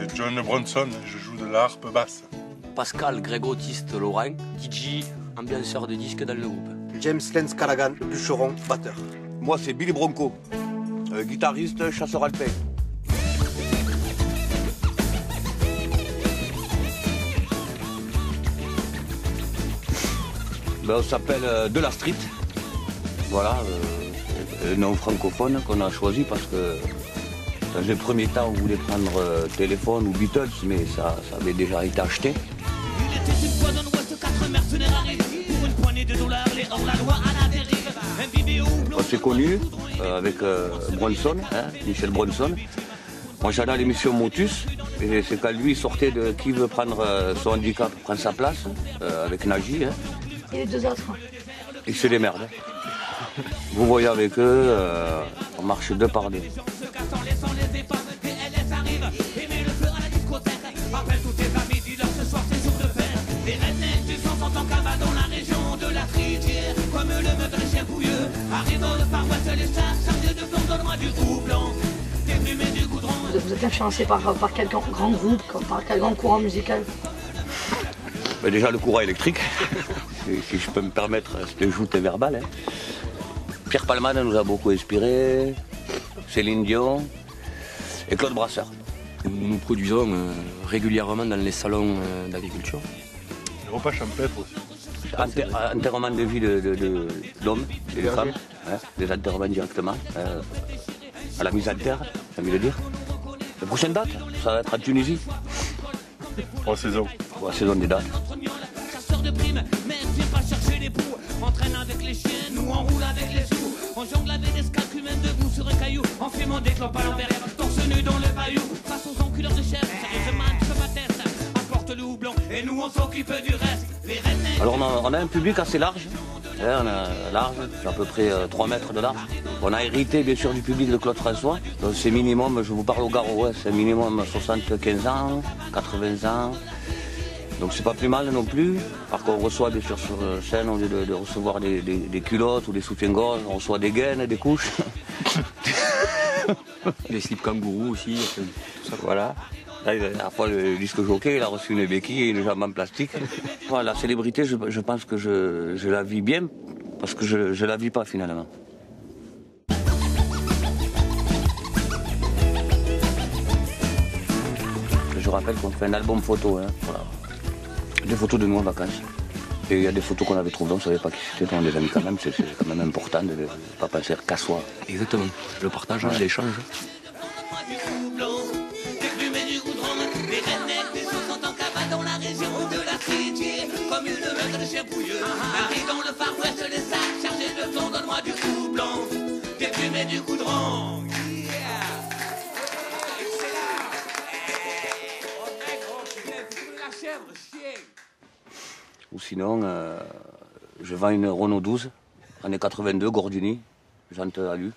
c'est John Bronson, je joue de la harpe basse. Pascal, grégotiste Laurent, DJ, ambianceur de disques dans le groupe. James Lenz Callaghan, bûcheron, batteur. Moi c'est Billy Bronco, guitariste, chasseur alpin. Ben, on s'appelle De La Street. Voilà, le nom francophone qu'on a choisi parce que dans un premier temps on voulait prendre Téléphone ou Beatles, mais ça avait déjà été acheté. Il était une fois dans l'Ouest, 4 mercenaires arrêtés pour une poignée de dollars, les hors-la-loi à la dérive. Un vidéo On s'est connus avec Bronson, hein, Michel Bronson. Moi j'allais à l'émission Motus, et c'est quand lui sortait de Qui veut prendre son handicap, prendre sa place, avec Nagy. Hein. Et les deux autres. Ils se démerdent. Vous voyez avec eux, on marche deux par deux. Vous êtes influencé par quel grand groupe, par quel grand courant musical? Mais déjà le courant électrique, si je peux me permettre cette joute verbale. Hein. Pierre Palmade nous a beaucoup inspiré, Céline Dion et Claude Brasseur. Nous nous produisons régulièrement dans les salons d'agriculture. Les repas champêtres aussi. Enterrement de vie d'hommes et de femmes, hein, des enterrements directement, à la mise en terre, j'ai envie de dire. La prochaine date, ça va être en Tunisie. 3 saisons. 3 saisons des dates. De primes, mais viens pas chercher les poux. On traîne avec les chiens, nous on roule avec les sous. On jongle avec des scalques humaines debout sur un caillou. On fumant des clopes à l'envers, torse nu dans le bayou. Face aux enculeurs de chef, sérieusement tu peux pas tester. Apporte le houblon et nous on s'occupe du reste. Les rednecks. Alors on a un public assez large. Hein, on a large, à peu près 3 mètres de large. On a hérité bien sûr du public de Claude François. Donc c'est minimum, je vous parle au garrot, hein, c'est minimum 75 ans, 80 ans. Donc c'est pas plus mal non plus, parce qu'on reçoit bien sûr sur scène, au lieu de recevoir des culottes ou des soutiens-gorge, on reçoit des gaines, des couches. Les slips kangourous aussi, tout ça. Voilà. Là, la dernière fois, le disque jockey, il a reçu une béquille et une jambe en plastique. Voilà, la célébrité, je pense que je la vis bien, parce que je la vis pas finalement. Je rappelle qu'on fait un album photo, hein, voilà. Des photos de nous en vacances. Et il y a des photos qu'on avait trouvées, on ne savait pas qui c'était, on les a mis quand même, c'est quand même important de ne pas passer qu'à soi. Exactement, le partage, ouais. L'échange. Comme une meute de chien pouilleux, arrive dans le Far West, les sacs chargés de plomb, donne-moi du coup blanc, des plumes et du goudron. Ou sinon, je vends une Renault 12, année 82, Gordini, jante alu,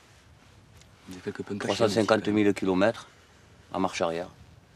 350 000 km, en marche arrière.